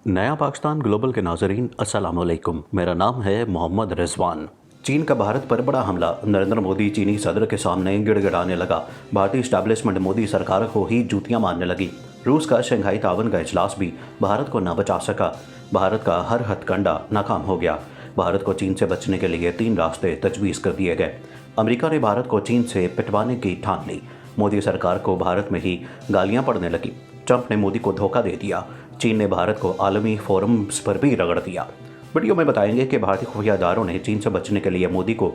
नया पाकिस्तान ग्लोबल के नाजरीन अस्सलाम वालेकुम। मेरा नाम है मोहम्मद रिजवान। चीन का भारत पर बड़ा हमला, नरेंद्र मोदी चीनी सदर के सामने गिड़गिड़ाने लगा। भारतीय स्टैब्लिशमेंट मोदी सरकार को ही जूतियां मारने लगी। रूस का शंघाई तावन का इजलास भी भारत को न बचा सका। भारत का हर हथकंडा नाकाम हो गया। भारत को चीन से बचने के लिए 3 रास्ते तजवीज़ कर दिए गए। अमेरिका ने भारत को चीन से पिटवाने की ठान ली। मोदी सरकार को भारत में ही गालियां पड़ने लगी। ट्रंप ने मोदी को धोखा दे दिया। चीन ने भारत को आलमी फोरम्स पर भी रगड़ दिया। वीडियो में बताएंगे कि भारतीय खुफिया इदारों ने चीन से बचने के लिए मोदी को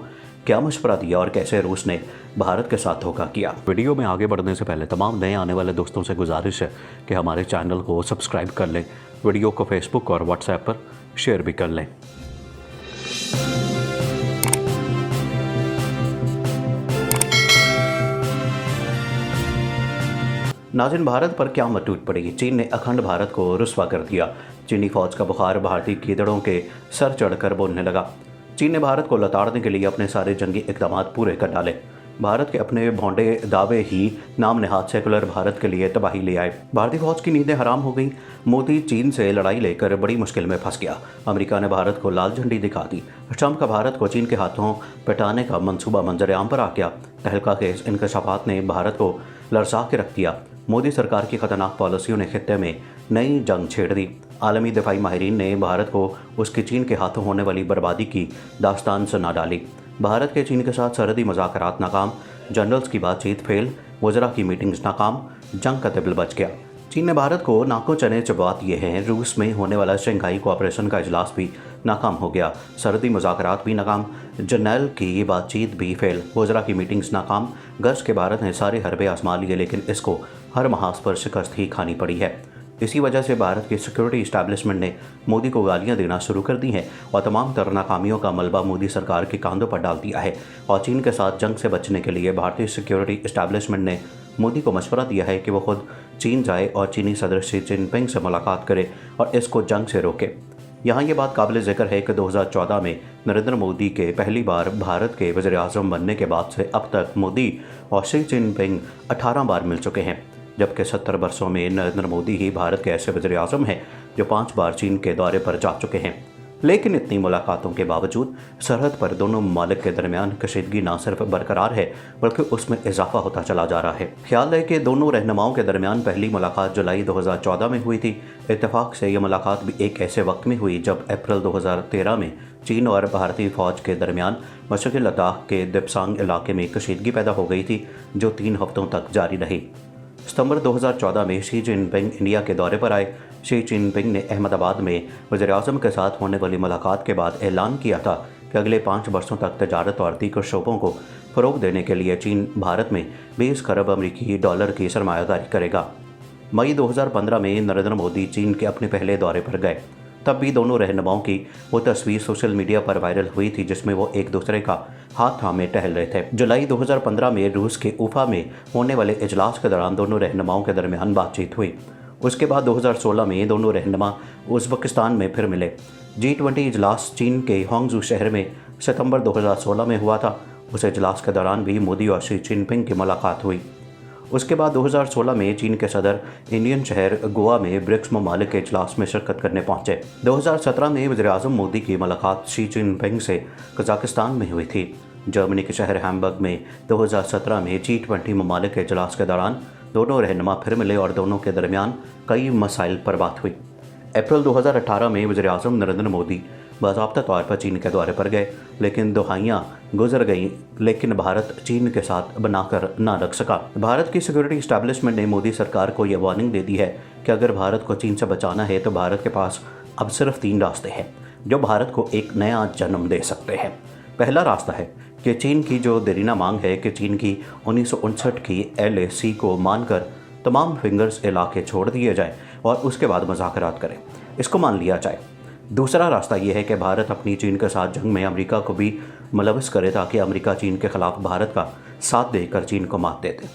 क्या मशवरा दिया और कैसे रूस ने भारत के साथ धोखा किया। वीडियो में आगे बढ़ने से पहले तमाम नए आने वाले दोस्तों से गुजारिश है कि हमारे चैनल को सब्सक्राइब कर लें, वीडियो को फेसबुक और व्हाट्सएप पर शेयर भी कर लें। नाज़रीन, भारत पर क्या मत टूट पड़ी। चीन ने अखंड भारत को रुस्वा कर दिया। चीनी फौज का बुखार भारतीय कीदड़ों के सर चढ़कर बोलने लगा। चीन ने भारत को लताड़ने के लिए अपने सारे जंगी इक़दाम पूरे कर डाले। भारत के अपने भोंडे दावे ही नाम नेहाद सेकुलर भारत के लिए तबाही ले आए। भारतीय फौज की नींदें हराम हो गई। मोदी चीन से लड़ाई लेकर बड़ी मुश्किल में फंस गया। अमेरिका ने भारत को लाल झंडी दिखा दी। ट्रंप का भारत को चीन के हाथों पिटाने का मंसूबा मंजरेआम पर आ गया। तहलका के इंकशाफात ने भारत को लरसा के रख दिया। मोदी सरकार की खतरनाक पॉलिसियों ने खित्ते में नई जंग छेड़ दी। आलमी दिफाई माहिरीन ने भारत को उसके चीन के हाथों होने वाली बर्बादी की दास्तान सुना डाली। भारत के चीन के साथ सरहदी मुज़ाकरात नाकाम, जनरल्स की बातचीत फेल, वज़रा की मीटिंग्स नाकाम, जंग का तिबिल बच गया। चीन ने भारत को नाकों चने चबा दिए हैं। रूस में होने वाला शंघाई कोऑपरेशन का इजलास भी नाकाम हो गया। सरहदी मुज़ाकरात भी नाकाम, जनरल की बातचीत भी फेल, वज़रा की मीटिंग्स नाकाम। गश्त के भारत ने सारे हरबे आजमा लिए, लेकिन इसको हर महाज पर शिकस्त ही खानी पड़ी है। इसी वजह से भारत की सिक्योरिटी इस्टेब्लिशमेंट ने मोदी को गालियां देना शुरू कर दी हैं और तमाम तरह नाकामियों का मलबा मोदी सरकार के कांधों पर डाल दिया है। और चीन के साथ जंग से बचने के लिए भारतीय सिक्योरिटी इस्टेब्लिशमेंट ने मोदी को मशवरा दिया है कि वो खुद चीन जाए और चीनी सदर शी जिनपिंग से मुलाकात करे और इसको जंग से रोके। यहाँ ये बात काबिल ज़िक्र है कि 2014 में नरेंद्र मोदी के पहली बार भारत के वज़ीर आज़म बनने के बाद से अब तक मोदी और शी जिनपिंग 18 बार मिल चुके हैं, जबकि 70 वर्षों में नरेंद्र मोदी ही भारत के ऐसे वज़ीर आज़म हैं जो 5 बार चीन के दौरे पर जा चुके हैं। लेकिन इतनी मुलाकातों के बावजूद सरहद पर दोनों ममालिक के दरमियान कशीदगी न सिर्फ बरकरार है बल्कि उसमें इजाफा होता चला जा रहा है। ख्याल है कि दोनों रहनुमाओं के दरमियान पहली मुलाकात जुलाई 2014 में हुई थी। इत्तेफाक से यह मुलाकात भी एक ऐसे वक्त में हुई जब अप्रैल 2013 में चीन और भारतीय फ़ौज के दरमियान मशरक़ी लद्दाख के दिपसांग इलाके में कशीदगी पैदा हो गई थी, जो 3 हफ्तों तक जारी रही। सितंबर 2014 में शी जिनपिंग इंडिया के दौरे पर आए। शी जिनपिंग ने अहमदाबाद में वज़ीर आज़म के साथ होने वाली मुलाकात के बाद ऐलान किया था कि अगले 5 वर्षों तक तजारत और दीगर शोबों को फ़रोग़ देने के लिए चीन भारत में 20 खरब अमरीकी डॉलर की सरमायादारी करेगा। मई 2015 में नरेंद्र मोदी चीन के अपने पहले दौरे पर गए। तब भी दोनों रहनुमाओं की वो तस्वीर सोशल मीडिया पर वायरल हुई थी जिसमें वो एक दूसरे का हाथ थामे टहल रहे थे। जुलाई 2015 में रूस के उफा में होने वाले इजलास के दौरान दोनों रहनुमाओं के दरमियान बातचीत हुई। उसके बाद 2016 में दोनों रहनुमा उज़्बेकिस्तान में फिर मिले। G20 इजलास चीन के होंगजू शहर में सितंबर 2016 में हुआ था। उस इजलास के दौरान भी मोदी और शी जिनपिंग की मुलाकात हुई। उसके बाद 2016 में चीन के सदर इंडियन शहर गोवा में ब्रिक्स ममालिक के इजलास में शिरकत करने पहुंचे। 2017 में वज़ीर आज़म मोदी की मुलाकात शी जिनपिंग से कजाकिस्तान में हुई थी। जर्मनी के शहर हैम्बर्ग में 2017 में G20 ममालिक के इजलास के दौरान दोनों रहनुमा फिर मिले और दोनों के दरमियान कई मसाइल पर बात हुई। अप्रैल 2018 में वज़ीर आज़म नरेंद्र मोदी बाज़ाब्ता तौर पर चीन के दौरे पर गए, लेकिन दुहाइयाँ गुजर गईं, लेकिन भारत चीन के साथ बनाकर ना रख सका। भारत की सिक्योरिटी इस्टेब्लिशमेंट ने मोदी सरकार को यह वार्निंग दे दी है कि अगर भारत को चीन से बचाना है तो भारत के पास अब सिर्फ 3 रास्ते हैं जो भारत को एक नया जन्म दे सकते हैं। पहला रास्ता है कि चीन की जो देरीना मांग है कि चीन की 1959 की LAC को मानकर तमाम फिंगर्स इलाके छोड़ दिए जाएँ और उसके बाद मुज़ाकरात करें, इसको मान लिया जाए। दूसरा रास्ता यह है कि भारत अपनी चीन के साथ जंग में अमेरिका को भी मुलविस करे ताकि अमेरिका चीन के खिलाफ भारत का साथ देकर चीन को मात दे दे।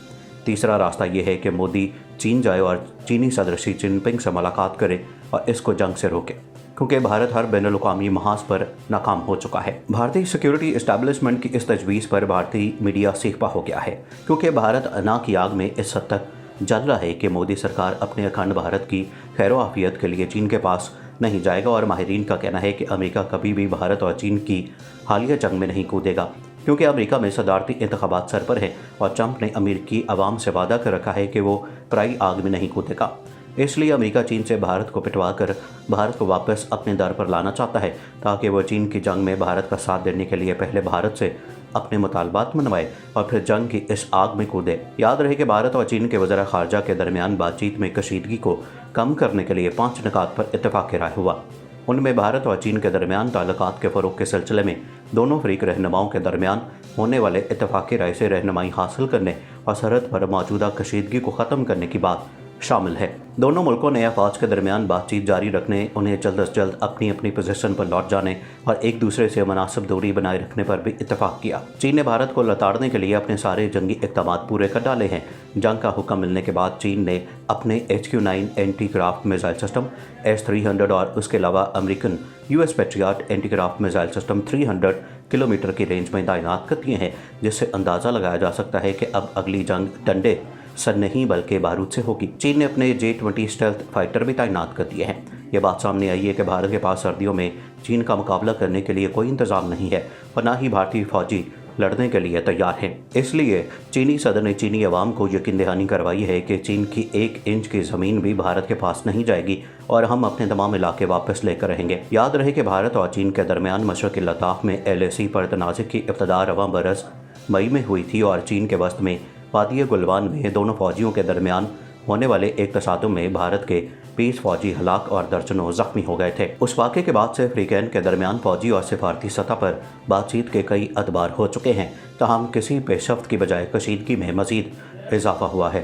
तीसरा रास्ता यह है कि मोदी चीन जाए और चीनी सदर शी जिनपिंग से मुलाकात करे और इसको जंग से रोके, क्योंकि भारत हर बैनुल-अक़वामी महाज पर नाकाम हो चुका है। भारतीय सिक्योरिटी इस्टेब्लिशमेंट की इस तजवीज़ पर भारतीय मीडिया सीखपा हो गया है, क्योंकि भारत अना की आग में इस हद तक जल रहा है कि मोदी सरकार अपने अखंड भारत की खैर आफियत के लिए चीन के पास नहीं जाएगा और माहिरीन का कहना है कि अमेरिका कभी भी भारत और चीन की हालिया जंग में नहीं कूदेगा, क्योंकि अमेरिका में सदारती इंतखाबात सर पर है और ट्रंप ने अमेरिकी अवाम से वादा कर रखा है कि वो पराई आग में नहीं कूदेगा। इसलिए अमेरिका चीन से भारत को पिटवा कर भारत को वापस अपने दर पर लाना चाहता है, ताकि वो चीन की जंग में भारत का साथ देने के लिए पहले भारत से अपने मुतालबात मनवाए और फिर जंग की इस आग में कूदे। याद रहे कि भारत और चीन के वज़ीर ख़ारजा के दरमियान बातचीत में कशीदगी को कम करने के लिए 5 निकात पर इत्तेफाक राय हुआ। उनमें भारत और चीन के दरमियान ताल्लुकात के फ़रोग़ के सिलसिले में दोनों फरीक रहनुमाओं के दरमियान होने वाले इत्तेफाकी राय से रहनुमाई हासिल करने और सरहद पर मौजूदा कशीदगी को ख़त्म करने की बात शामिल है। दोनों मुल्कों ने अफवाज के दरमियान बातचीत जारी रखने, उन्हें जल्द अज जल्द अपनी अपनी पोजीशन पर लौट जाने और एक दूसरे से मुनासिब दूरी बनाए रखने पर भी इत्तेफाक किया। चीन ने भारत को लताड़ने के लिए अपने सारे जंगी इक़दाम पूरे कर डाले हैं। जंग का हुक्म मिलने के बाद चीन ने अपने HQ-9 anti craft missile system S-300 और उसके अलावा American US patriot anti craft missile system 300 kilometre की रेंज में तैनात कर दिए हैं, जिससे अंदाज़ा लगाया जा सकता है कि अब अगली जंग डंडे से नहीं बल्कि बारूद से होगी। चीन ने अपने J-20 स्टेल्थ फाइटर भी तैनात कर दिए हैं। ये बात सामने आई है कि भारत के पास सर्दियों में चीन का मुकाबला करने के लिए कोई इंतजाम नहीं है और ना ही भारतीय फौजी लड़ने के लिए तैयार हैं। इसलिए चीनी सदर ने चीनी अवाम को यकीन दहानी करवाई है कि चीन की 1 इंच की ज़मीन भी भारत के पास नहीं जाएगी और हम अपने तमाम इलाके वापस लेकर रहेंगे। याद रहे कि भारत और चीन के दरमियान मशरक़ी लद्दाख में LAC पर तनाज़े की इब्तिदा रवां बरस मई में हुई थी और चीन के वस्त में वादी गुलवान में दोनों फौजियों के दरमियान होने वाले एक तसादुम में भारत के 20 फौजी हलाक और दर्जनों जख्मी हो गए थे। उस वाक़े के बाद से फ्रीकैन के दरमियान फौजी और सिफारती सतह पर बातचीत के कई अदबार हो चुके हैं, ताहम किसी पेशरफ्त की बजाय कशीदगी में मज़ीद इजाफा हुआ है।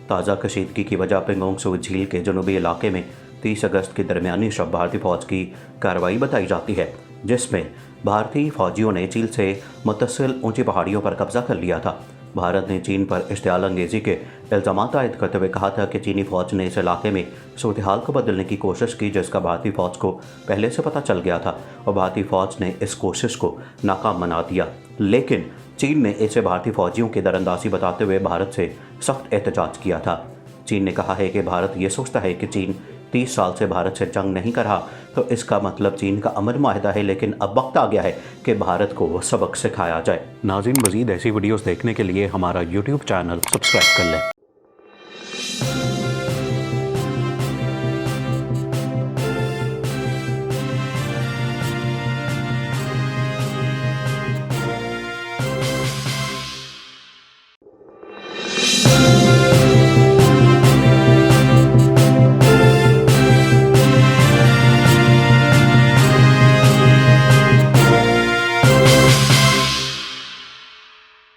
ताज़ा कशीदगी की वजह पेंगोंग सू झील के जनूबी इलाके में 30 अगस्त की दरमियानी शब भारतीय फ़ौज की कार्रवाई बताई जाती है, जिसमें भारतीय फ़ौजियों ने चीन से मुत्तसिल ऊंची पहाड़ियों पर कब्जा कर लिया था। भारत ने चीन पर इश्तियाल अंगेज़ी के इल्ज़ामात आयद करते हुए कहा था कि चीनी फ़ौज ने इस इलाके में सूरत हाल को बदलने की कोशिश की, जिसका भारतीय फ़ौज को पहले से पता चल गया था और भारतीय फ़ौज ने इस कोशिश को नाकाम बना दिया। लेकिन चीन ने इसे भारतीय फ़ौजियों की दरअंदाज़ी बताते हुए भारत से सख्त एहतजाज किया था। चीन ने कहा है कि भारत ये सोचता है कि चीन 30 साल से भारत से जंग नहीं कर रहा, तो इसका मतलब चीन का अमन माहिदा है, लेकिन अब वक्त आ गया है कि भारत को वो सबक सिखाया जाए। नाज़रीन, मज़ीद ऐसी वीडियोस देखने के लिए हमारा YouTube चैनल सब्सक्राइब कर लें।